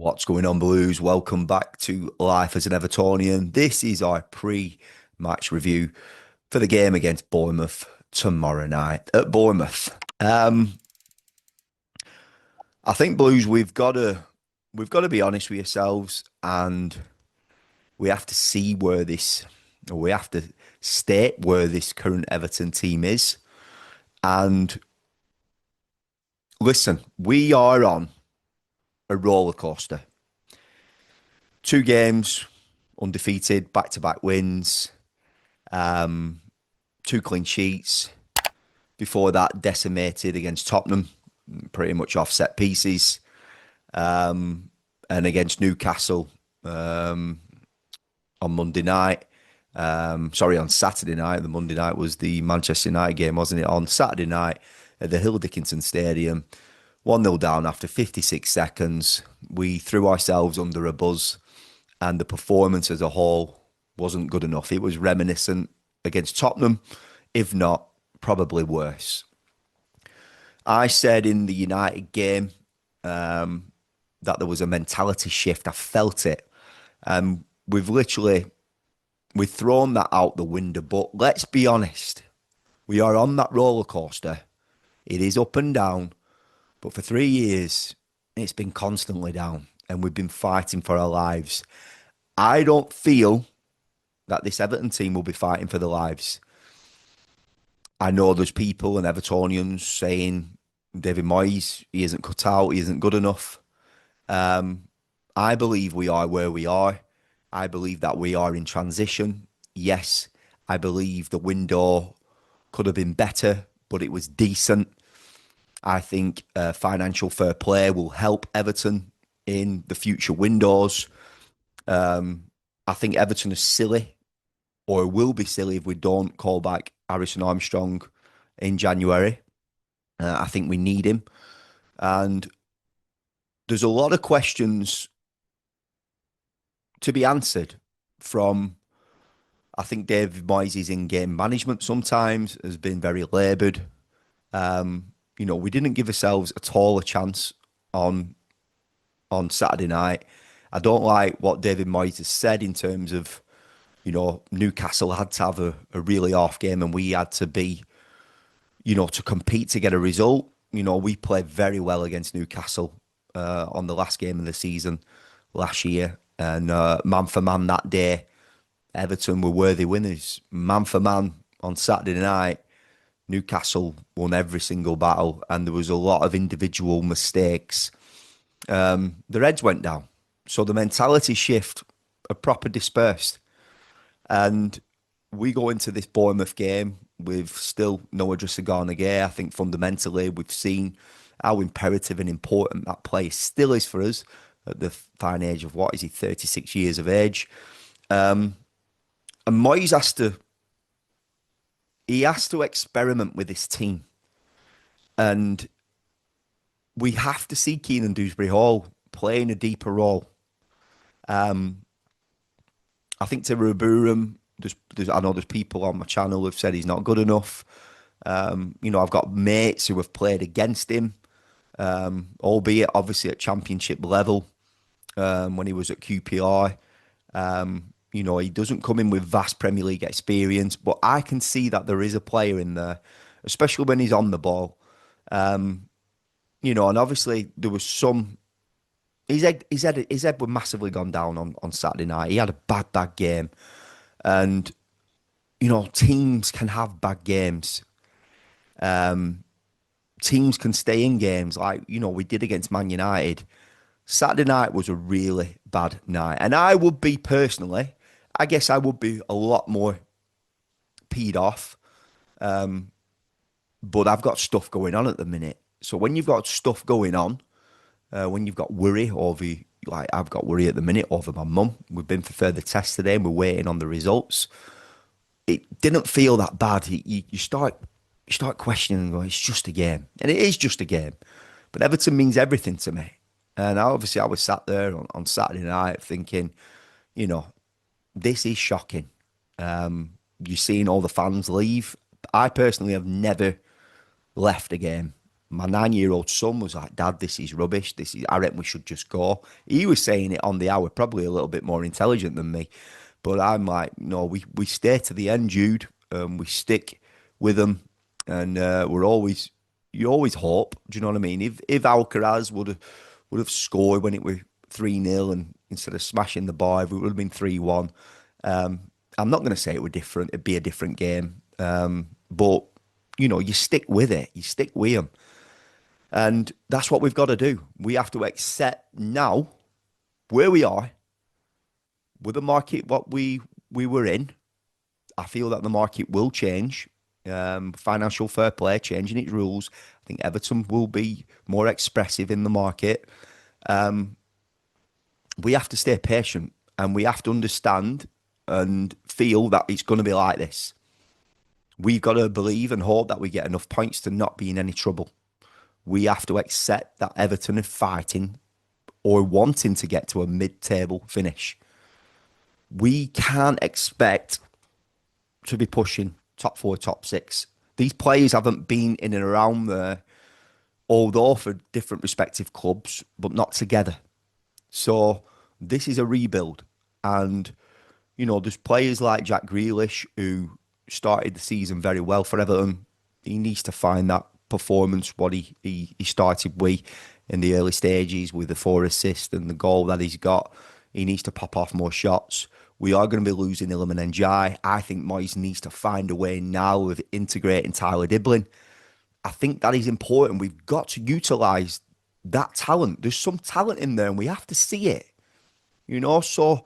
What's going on, Blues? Welcome back to Life as an Evertonian. This is our pre-match review for the game against Bournemouth tomorrow night at Bournemouth. I think, Blues, we've got to be honest with ourselves, and we have to see where this, or we have to state where this current Everton team is. And listen, we are on a roller coaster. Two games, undefeated, back-to-back wins, two clean sheets. Before that, decimated against Tottenham, pretty much off set pieces, and against Newcastle on Monday night. Sorry, on Saturday night. The Monday night was the Manchester United game, wasn't it? On Saturday night at the Hill Dickinson Stadium, 1-0 down after 56 seconds. We threw ourselves under a bus, and the performance as a whole wasn't good enough. It was reminiscent against Tottenham, if not probably worse. I said in the United game that there was a mentality shift. I felt it. We've thrown that out the window. But let's be honest, we are on that roller coaster. It is up and down. But for 3 years, it's been constantly down, and we've been fighting for our lives. I don't feel that this Everton team will be fighting for their lives. I know there's people and Evertonians saying David Moyes, he isn't cut out, he isn't good enough. I believe we are where we are. I believe that we are in transition. Yes, I believe the window could have been better, but it was decent. I think financial fair play will help Everton in the future windows. I think Everton is silly, or will be silly, if we don't call back Harrison Armstrong in January. I think we need him. And there's a lot of questions to be answered from, I think David Moyes' in-game management sometimes has been very laboured. We didn't give ourselves at all a chance on Saturday night. I don't like what David Moyes has said in terms of, Newcastle had to have a really off game, and we had to be, to compete to get a result. We played very well against Newcastle on the last game of the season last year. And man for man that day, Everton were worthy winners. Man for man on Saturday night, Newcastle won every single battle, and there was a lot of individual mistakes. Their heads went down. So the mentality shift are proper dispersed. And we go into this Bournemouth game with still no Adrissa. I think fundamentally we've seen how imperative and important that play still is for us at the fine age of, 36 years of age. And Moyes has to experiment with this team. And we have to see Keenan Dewsbury Hall playing a deeper role. I think to Ruburum, I know there's people on my channel who've said he's not good enough. I've got mates who have played against him, albeit obviously at championship level, when he was at QPR. He doesn't come in with vast Premier League experience, but I can see that there is a player in there, especially when he's on the ball. And obviously there was some. His head was massively gone down on Saturday night. He had a bad game. And, teams can have bad games. Teams can stay in games like, we did against Man United. Saturday night was a really bad night. And I would be personally, I guess I would be a lot more peed off. But I've got stuff going on at the minute. So when you've got stuff going on, when you've got worry over, like I've got worry at the minute over my mum. We've been for further tests today and we're waiting on the results. It didn't feel that bad. You start questioning and going, it's just a game. And it is just a game. But Everton means everything to me. And obviously I was sat there on Saturday night thinking, this is shocking. You're seeing all the fans leave. I personally have never left a game. My 9-year-old son was like, Dad, this is rubbish. I reckon we should just go. He was saying it on the hour, probably a little bit more intelligent than me. But I'm like, no, we stay to the end, Jude. We stick with them. And you always hope. Do you know what I mean? If Alcaraz would have scored when it was 3-0 and instead of smashing the bar, if it would have been 3-1. Um, I'm not going to say it were different. It'd be a different game. But, you stick with it. You stick with them. And that's what we've got to do. We have to accept now where we are with the market, what we were in. I feel that the market will change. Financial fair play, changing its rules. I think Everton will be more expressive in the market. We have to stay patient and we have to understand and feel that it's going to be like this. We've got to believe and hope that we get enough points to not be in any trouble. We have to accept that Everton are fighting or wanting to get to a mid-table finish. We can't expect to be pushing top four, top six. These players haven't been in and around there, although for different respective clubs, but not together. So this is a rebuild. And, there's players like Jack Grealish who started the season very well for Everton. He needs to find that performance, what he started with in the early stages with the 4 assists and the goal that he's got. He needs to pop off more shots. We are going to be losing Iliman Ndiaye. I think Moyes needs to find a way now of integrating Tyler Diblin. I think that is important. We've got to utilise that talent. There's some talent in there and we have to see it. So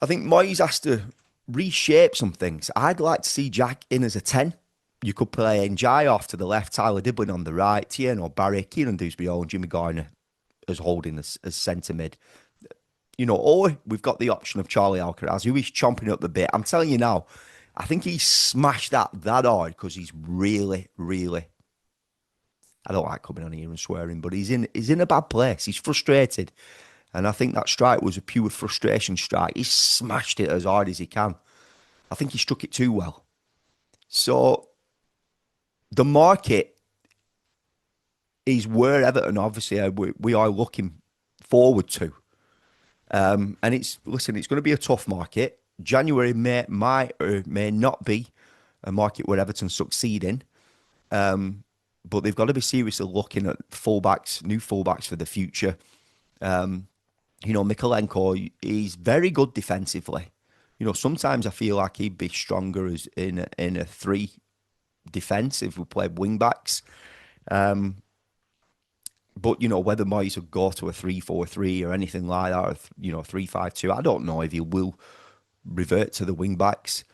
I think Moyes has to reshape some things. I'd like to see Jack in as a 10. You could play Ndiaye off to the left, Tyler Diblin on the right, Tierno Barry, Kieran Dewsbury-Hall, and Jimmy Garner as holding as centre mid. Or we've got the option of Charlie Alcaraz, who is chomping up the bit. I'm telling you now, I think he smashed that hard because he's really, really. I don't like coming on here and swearing, but he's in a bad place. He's frustrated, and I think that strike was a pure frustration strike. He smashed it as hard as he can. I think he struck it too well. So the market is where Everton obviously we are looking forward to. And it's going to be a tough market. January might or may not be a market where Everton succeed in. But they've got to be seriously looking at fullbacks, new fullbacks for the future. Mikolenko, he's very good defensively. Sometimes I feel like he'd be stronger as in a 3 defence if we played wing backs. But, whether Moyes would go to a 3-4-3 or anything like that, or 3-5-2, I don't know if he will revert to the wing backs.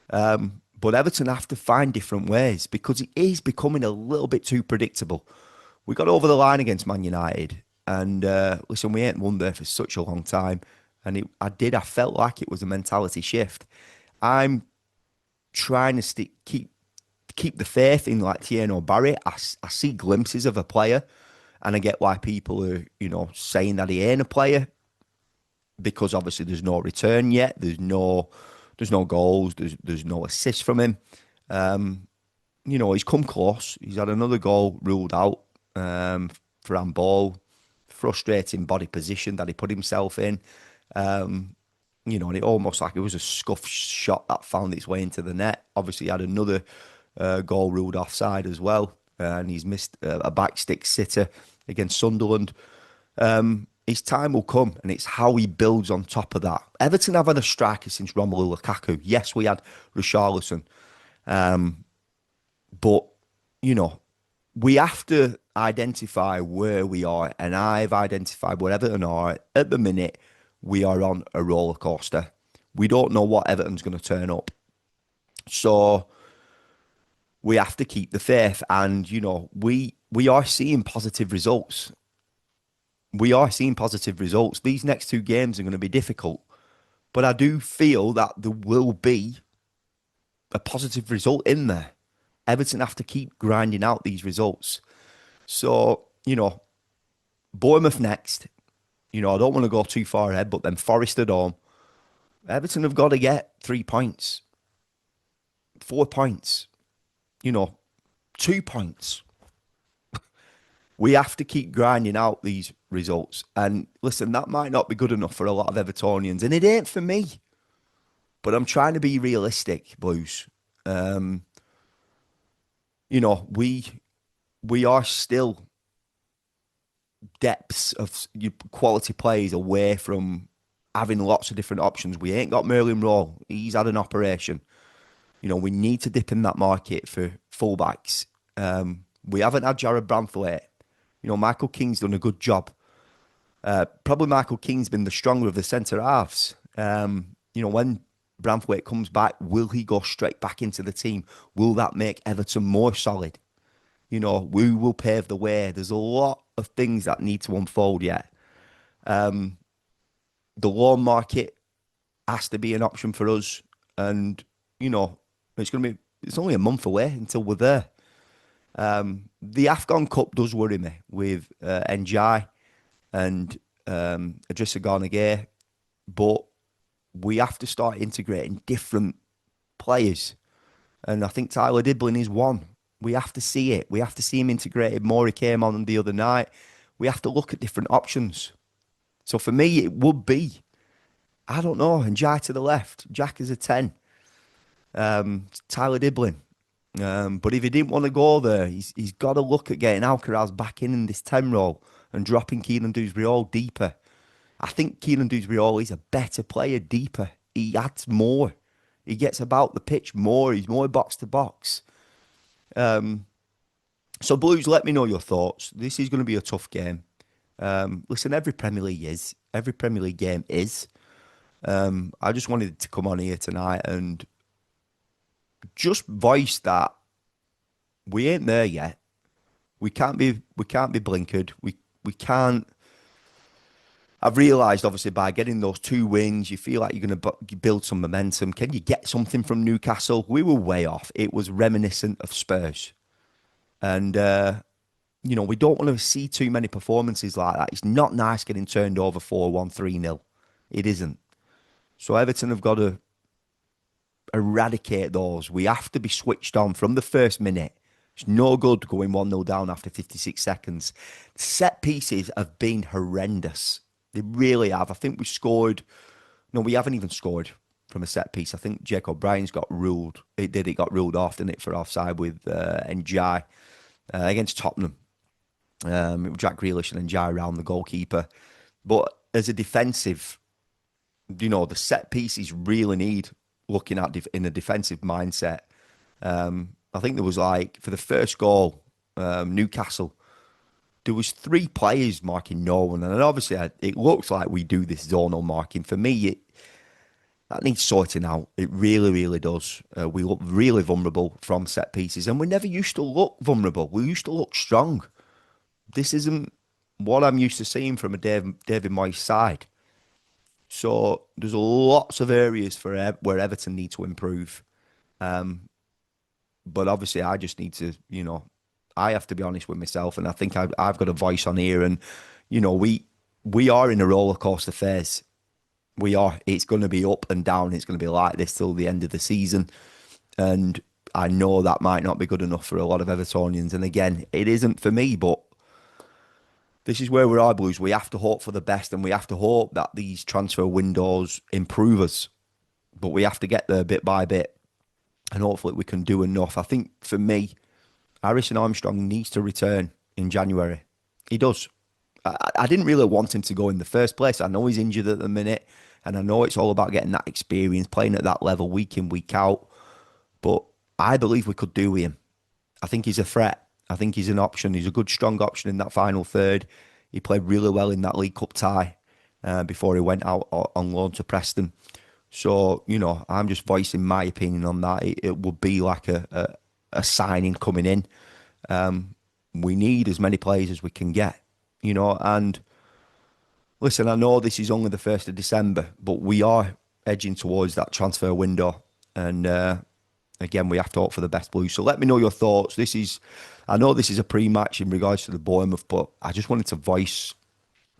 But Everton have to find different ways because it is becoming a little bit too predictable. We got over the line against Man United, and listen, we ain't won there for such a long time. And I felt like it was a mentality shift. I'm trying to keep the faith in like Tierno Barry. I see glimpses of a player. And I get why people are, saying that he ain't a player because obviously there's no return yet. There's no goals. There's no assists from him. He's come close. He's had another goal ruled out for handball. Frustrating body position that he put himself in. And it almost like it was a scuff shot that found its way into the net. Obviously, he had another goal ruled offside as well. And he's missed a backstick sitter against Sunderland. His time will come, and it's how he builds on top of that. Everton have had a striker since Romelu Lukaku. Yes, we had Richarlison. But, we have to identify where we are, and I've identified where Everton are. At the minute, we are on a roller coaster. We don't know what Everton's going to turn up. So we have to keep the faith, and we are seeing positive results. We are seeing positive results. These next 2 games are going to be difficult, but I do feel that there will be a positive result in there. Everton have to keep grinding out these results. So Bournemouth next. I don't want to go too far ahead, but then Forest at home. Everton have got to get 3 points, 4 points. 2 points. We have to keep grinding out these results. And listen, that might not be good enough for a lot of Evertonians, and it ain't for me. But I'm trying to be realistic, Blues. Um, you know, we are still depths of quality players away from having lots of different options. We ain't got Merlin Rowe. He's had an operation. You know, we need to dip in that market for fullbacks. We haven't had Jared Branthwaite. You know, Michael King's done a good job. Probably Michael King's been the stronger of the centre halves. You know, when Branthwaite comes back, will he go straight back into the team? Will that make Everton more solid? You know, who will pave the way? There's a lot of things that need to unfold yet. The loan market has to be an option for us, and you know, it's only a month away until we're there. The Afghan Cup does worry me with Njai and Idrissa Gana Gueye, but we have to start integrating different players. And I think Tyler Diblin is one. We have to see it. We have to see him integrated more. He came on the other night. We have to look at different options. So for me, it would be, I don't know, Njai to the left, Jack as a 10, Tyler Diblin. But if he didn't want to go there, he's got to look at getting Alcaraz back in this 10 role and dropping Keelan Dewsbury-Hall deeper. I think Keelan Dewsbury-Hall is a better player deeper. He adds more. He gets about the pitch more. He's more box to box. So Blues, let me know your thoughts. This is going to be a tough game. Listen, every Premier League game is. I just wanted to come on here tonight and just voice that we ain't there yet. We can't be blinkered. We can't. I've realised, obviously, by getting those 2 wins, you feel like you're going to build some momentum. Can you get something from Newcastle? We were way off. It was reminiscent of Spurs. And, you know, we don't want to see too many performances like that. It's not nice getting turned over 4-1, 3-0. It isn't. So Everton have got to eradicate those. We have to be switched on from the first minute. It's no good going 1-0 down after 56 seconds. Set pieces have been horrendous. They really have. I think we scored. No, we haven't even scored from a set piece. I think Jake O'Brien's got ruled. It got ruled off, didn't it, for offside with Njai against Tottenham. It was Jack Grealish and Njai around the goalkeeper. But as a defensive, you know, the set pieces really need looking at in a defensive mindset. I think there was like, for the first goal, Newcastle, there was 3 players marking no one. And obviously, it looks like we do this zonal marking. For me, that needs sorting out. It really, really does. We look really vulnerable from set pieces. And we never used to look vulnerable. We used to look strong. This isn't what I'm used to seeing from a David Moyes side. So there's lots of areas for where Everton need to improve. But obviously, I just need to, you know, I have to be honest with myself, and I think I've got a voice on here. And you know, we are in a roller coaster phase. We are. It's going to be up and down. It's going to be like this till the end of the season, and I know that might not be good enough for a lot of Evertonians. And again, it isn't for me, but this is where we are, Blues. We have to hope for the best, and we have to hope that these transfer windows improve us. But we have to get there bit by bit, and hopefully we can do enough. I think for me, Harrison Armstrong needs to return in January. He does. I didn't really want him to go in the first place. I know he's injured at the minute, and I know it's all about getting that experience, playing at that level week in, week out. But I believe we could do with him. I think he's a threat. I think he's an option. He's a good, strong option in that final third. He played really well in that League Cup tie before he went out on loan to Preston. So, you know, I'm just voicing my opinion on that. It would be like a signing coming in. We need as many players as we can get, you know. And listen, I know this is only the 1st of December, but we are edging towards that transfer window. And again, we have to hope for the best, Blues. So let me know your thoughts. I know this is a pre-match in regards to the Bournemouth, but I just wanted to voice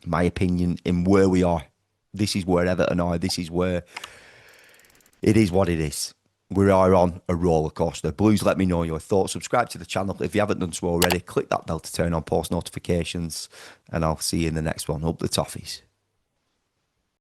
my opinion in where we are. This is where Everton are. This is where it is what it is. we are on a roller coaster. Blues, let me know your thoughts. Subscribe to the channel if you haven't done so already. Click that bell to turn on post notifications, and I'll see you in the next one. Up the toffees.